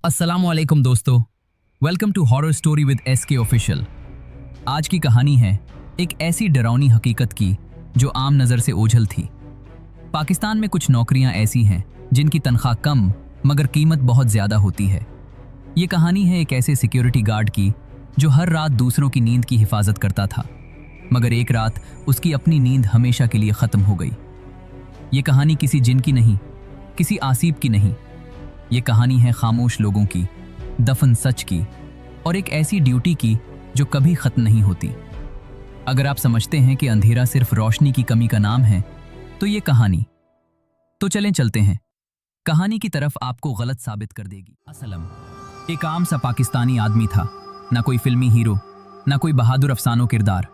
अस्सलामुअलैकुम दोस्तों, welcome to horror story with SK official. आज की कहानी है एक ऐसी डरावनी हकीकत की जो आम नज़र से ओझल थी। पाकिस्तान में कुछ नौकरियां ऐसी हैं जिनकी तनख्वाह कम मगर कीमत बहुत ज़्यादा होती है। ये कहानी है एक ऐसे सिक्योरिटी गार्ड की जो हर रात दूसरों की नींद की हिफाजत करता था, मगर एक रात उसकी अपनी नींद हमेशा के लिए ख़त्म हो गई। ये कहानी किसी जिन की नहीं, किसी आसिब की नहीं, ये कहानी है खामोश लोगों की, दफन सच की और एक ऐसी ड्यूटी की जो कभी ख़त्म नहीं होती। अगर आप समझते हैं कि अंधेरा सिर्फ रोशनी की कमी का नाम है तो ये कहानी, तो चलें चलते हैं कहानी की तरफ, आपको गलत साबित कर देगी। असलम एक आम सा पाकिस्तानी आदमी था, ना कोई फिल्मी हीरो, ना कोई बहादुर अफसानों किरदार,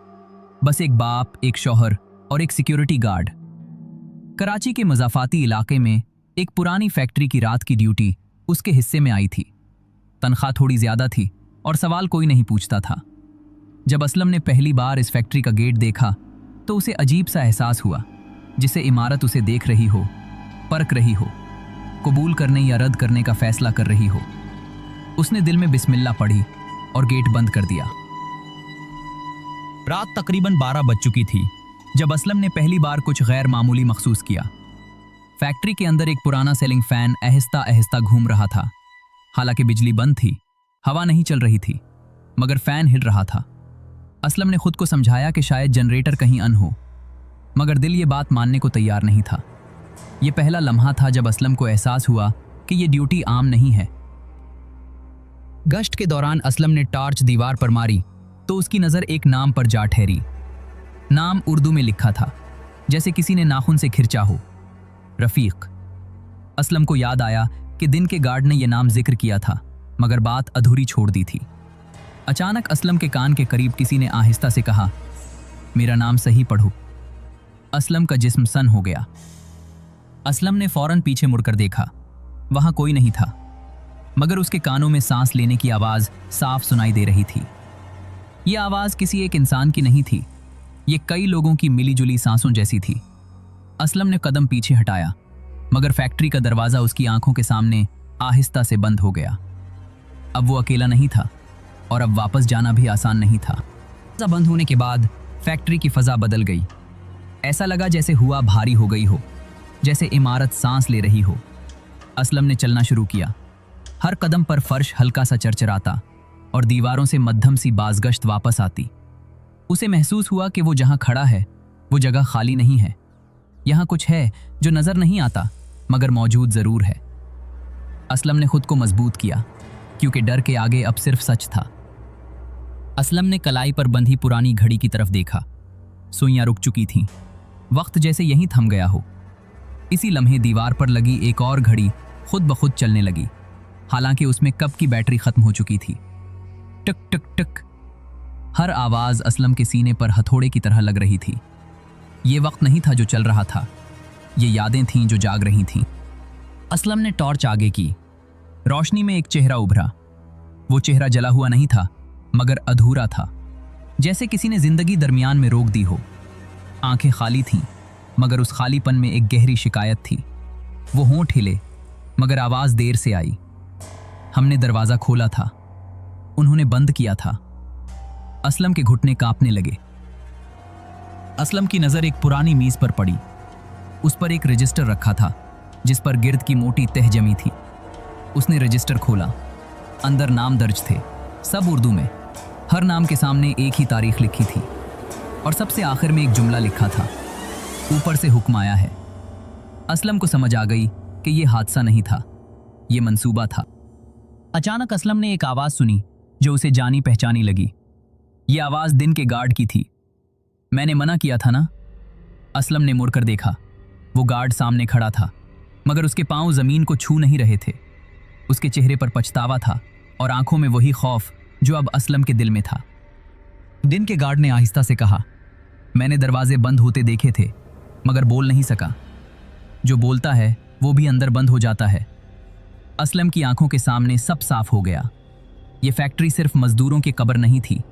बस एक बाप, एक शौहर और एक सिक्योरिटी गार्ड। कराची के मज़ाफ़ाती इलाके में एक पुरानी फैक्ट्री की रात की ड्यूटी उसके हिस्से में आई थी। तनख्वाह थोड़ी ज़्यादा थी और सवाल कोई नहीं पूछता था। जब असलम ने पहली बार इस फैक्ट्री का गेट देखा तो उसे अजीब सा एहसास हुआ, जिसे इमारत उसे देख रही हो, परख रही हो, कबूल करने या रद्द करने का फैसला कर रही हो। उसने दिल में बिस्मिल्लाह पढ़ी और गेट बंद कर दिया। रात तकरीबन 12 बज चुकी थी जब असलम ने पहली बार कुछ गैर मामूली महसूस किया। फैक्ट्री के अंदर एक पुराना सीलिंग फैन आहिस्ता आहिस्ता घूम रहा था। हालांकि बिजली बंद थी, हवा नहीं चल रही थी, मगर फैन हिल रहा था। असलम ने खुद को समझाया कि शायद जनरेटर कहीं अन हो, मगर दिल ये बात मानने को तैयार नहीं था। यह पहला लम्हा था जब असलम को एहसास हुआ कि यह ड्यूटी आम नहीं है। गश्त के दौरान असलम ने टॉर्च दीवार पर मारी तो उसकी नज़र एक नाम पर जा ठहरी। नाम उर्दू में लिखा था, जैसे किसी ने नाखून से खिंचा हो, रफ़ीक। असलम को याद आया कि दिन के गार्ड ने यह नाम जिक्र किया था, मगर बात अधूरी छोड़ दी थी। अचानक असलम के कान के करीब किसी ने आहिस्ता से कहा, मेरा नाम सही पढ़ो। असलम का जिस्म सन हो गया। असलम ने फौरन पीछे मुड़कर देखा, वहां कोई नहीं था, मगर उसके कानों में सांस लेने की आवाज़ साफ सुनाई दे रही थी। यह आवाज़ किसी एक इंसान की नहीं थी, ये कई लोगों की मिली-जुली सांसों जैसी थी। असलम ने कदम पीछे हटाया, मगर फैक्ट्री का दरवाज़ा उसकी आंखों के सामने आहिस्ता से बंद हो गया। अब वो अकेला नहीं था और अब वापस जाना भी आसान नहीं था। दरवाज़ा बंद होने के बाद फैक्ट्री की फ़ज़ा बदल गई। ऐसा लगा जैसे हुआ भारी हो गई हो, जैसे इमारत सांस ले रही हो। असलम ने चलना शुरू किया। हर कदम पर फर्श हल्का सा चरचराता और दीवारों से मध्यम सी बाज़गश्त वापस आती। उसे महसूस हुआ कि वो जहाँ खड़ा है वो जगह खाली नहीं है। यहाँ कुछ है जो नज़र नहीं आता, मगर मौजूद ज़रूर है। असलम ने खुद को मजबूत किया, क्योंकि डर के आगे अब सिर्फ सच था। असलम ने कलाई पर बंधी पुरानी घड़ी की तरफ देखा। सुइयां रुक चुकी थीं, वक्त जैसे यहीं थम गया हो। इसी लम्हे दीवार पर लगी एक और घड़ी खुद ब खुद चलने लगी, हालांकि उसमें कब की बैटरी खत्म हो चुकी थी। टक टक टक। हर आवाज़ असलम के सीने पर हथौड़े की तरह लग रही थी। ये वक्त नहीं था जो चल रहा था, ये यादें थीं जो जाग रही थीं। असलम ने टॉर्च आगे की। रोशनी में एक चेहरा उभरा। वो चेहरा जला हुआ नहीं था, मगर अधूरा था, जैसे किसी ने जिंदगी दरमियान में रोक दी हो। आंखें खाली थीं, मगर उस खालीपन में एक गहरी शिकायत थी। वो होंठ हिले, मगर आवाज़ देर से आई। हमने दरवाज़ा खोला था, उन्होंने बंद किया था। असलम के घुटने कांपने लगे। असलम की नज़र एक पुरानी मीज़ पर पड़ी। उस पर एक रजिस्टर रखा था, जिस पर गिर्द की मोटी तह जमी थी। उसने रजिस्टर खोला। अंदर नाम दर्ज थे, सब उर्दू में। हर नाम के सामने एक ही तारीख लिखी थी और सबसे आखिर में एक जुमला लिखा था, ऊपर से हुक्म आया है। असलम को समझ आ गई कि यह हादसा नहीं था, यह मंसूबा था। अचानक असलम ने एक आवाज़ सुनी जो उसे जानी पहचानी लगी। यह आवाज़ दिन के गार्ड की थी। मैंने मना किया था ना? असलम ने मुड़कर देखा। वो गार्ड सामने खड़ा था, मगर उसके पांव ज़मीन को छू नहीं रहे थे। उसके चेहरे पर पछतावा था और आंखों में वही खौफ जो अब असलम के दिल में था। दिन के गार्ड ने आहिस्ता से कहा, मैंने दरवाजे बंद होते देखे थे, मगर बोल नहीं सका। जो बोलता है वो भी अंदर बंद हो जाता है। असलम की आंखों के सामने सब साफ हो गया। ये फैक्ट्री सिर्फ मजदूरों की कब्र नहीं थी,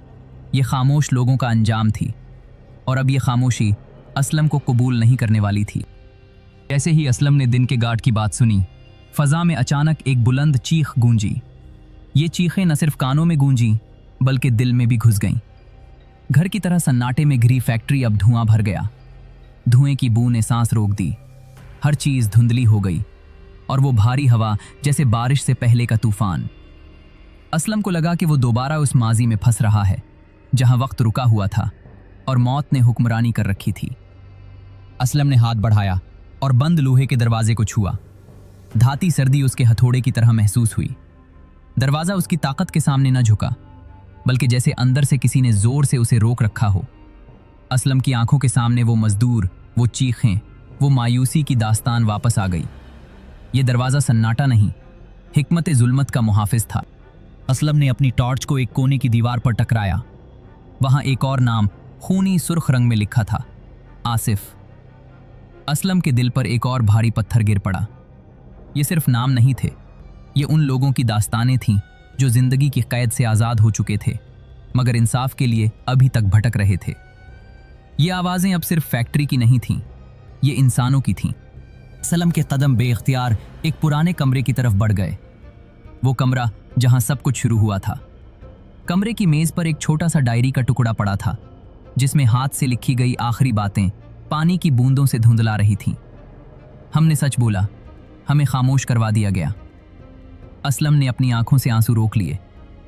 ये खामोश लोगों का अंजाम थी। और अब ये खामोशी असलम को कबूल नहीं करने वाली थी। जैसे ही असलम ने दिन के गार्ड की बात सुनी, फ़ज़ा में अचानक एक बुलंद चीख गूंजी। ये चीखें न सिर्फ कानों में गूंजी बल्कि दिल में भी घुस गईं। घर की तरह सन्नाटे में घिरी फैक्ट्री अब धुआं भर गया। धुएं की बू ने सांस रोक दी। हर चीज धुंधली हो गई और वो भारी हवा जैसे बारिश से पहले का तूफान। असलम को लगा कि वो दोबारा उस माजी में फंस रहा है जहां वक्त रुका हुआ था और मौत ने हुक्मरानी कर रखी थी। असलम ने हाथ बढ़ाया और बंद लोहे के दरवाजे को छुआ। धाती सर्दी उसके हथौड़े की तरह महसूस हुई। दरवाजा उसकी ताकत के सामने न झुका बल्कि जैसे अंदर से किसी ने जोर से उसे रोक रखा हो। असलम की आंखों के सामने वो मजदूर, वो चीखें, वो मायूसी की दास्तान वापस आ गई। ये दरवाजा सन्नाटा नहीं, हिकमत जुल्मत का मुहाफिज था। असलम ने अपनी टॉर्च को एक कोने की दीवार पर टकराया। वहां एक और नाम खूनी सुर्ख रंग में लिखा था, आसिफ। असलम के दिल पर एक और भारी पत्थर गिर पड़ा। ये सिर्फ नाम नहीं थे, ये उन लोगों की दास्तानें थीं जो जिंदगी की कैद से आज़ाद हो चुके थे मगर इंसाफ के लिए अभी तक भटक रहे थे। ये आवाज़ें अब सिर्फ फैक्ट्री की नहीं थीं, ये इंसानों की थीं। असलम के कदम बेइख्तियार एक पुराने कमरे की तरफ बढ़ गए। वो कमरा जहां सब कुछ शुरू हुआ था। कमरे की मेज पर एक छोटा सा डायरी का टुकड़ा पड़ा था जिसमें हाथ से लिखी गई आखिरी बातें पानी की बूंदों से धुंधला रही थीं। हमने सच बोला, हमें खामोश करवा दिया गया। असलम ने अपनी आंखों से आंसू रोक लिए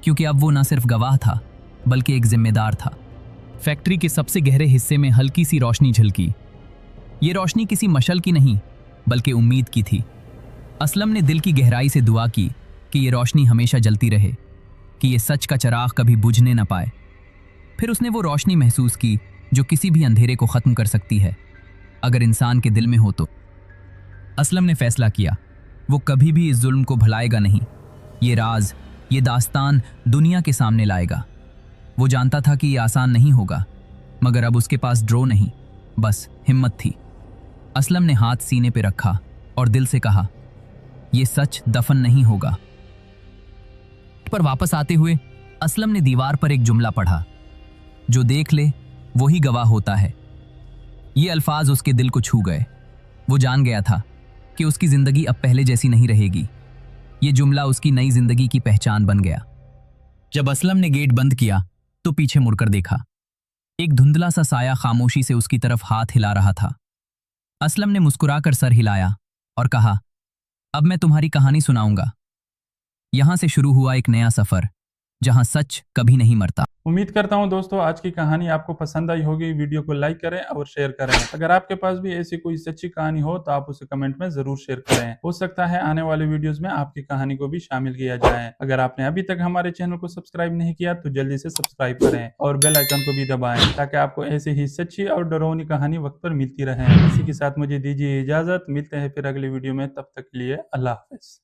क्योंकि अब वो न सिर्फ गवाह था बल्कि एक जिम्मेदार था। फैक्ट्री के सबसे गहरे हिस्से में हल्की सी रोशनी झलकी। ये रोशनी किसी मशल की नहीं बल्कि उम्मीद की थी। असलम ने दिल की गहराई से दुआ की कि ये रोशनी हमेशा जलती रहे, कि ये सच का चिराग कभी बुझने न पाए। फिर उसने वो रोशनी महसूस की जो किसी भी अंधेरे को ख़त्म कर सकती है अगर इंसान के दिल में हो तो। असलम ने फैसला किया, वो कभी भी इस जुल्म को भुलाएगा नहीं। ये राज, ये दास्तान दुनिया के सामने लाएगा। वो जानता था कि ये आसान नहीं होगा मगर अब उसके पास ड्रो नहीं, बस हिम्मत थी। असलम ने हाथ सीने पे रखा और दिल से कहा, ये सच दफन नहीं होगा। पर वापस आते हुए असलम ने दीवार पर एक जुमला पढ़ा, जो देख ले वही गवाह होता है। ये अल्फाज उसके दिल को छू गए। वो जान गया था कि उसकी जिंदगी अब पहले जैसी नहीं रहेगी। ये जुमला उसकी नई जिंदगी की पहचान बन गया। जब असलम ने गेट बंद किया तो पीछे मुड़कर देखा। एक धुंधला सा साया खामोशी से उसकी तरफ हाथ हिला रहा था। असलम ने मुस्कुराकर सर हिलाया और कहा, अब मैं तुम्हारी कहानी सुनाऊंगा। यहां से शुरू हुआ एक नया सफर जहां सच कभी नहीं मरता। उम्मीद करता हूं दोस्तों आज की कहानी आपको पसंद आई होगी। वीडियो को लाइक करें और शेयर करें। अगर आपके पास भी ऐसी कोई सच्ची कहानी हो तो आप उसे कमेंट में जरूर शेयर करें। हो सकता है आने वाले वीडियोस में आपकी कहानी को भी शामिल किया जाए। अगर आपने अभी तक हमारे चैनल को सब्सक्राइब नहीं किया तो जल्दी से सब्सक्राइब करें और बेल आइकन को भी दबाएं ताकि आपको ऐसी ही सच्ची और डरावनी कहानी वक्त पर मिलती रहे। इसी के साथ मुझे दीजिए इजाजत। मिलते हैं फिर अगले वीडियो में, तब तक के लिए अल्लाह हाफिज।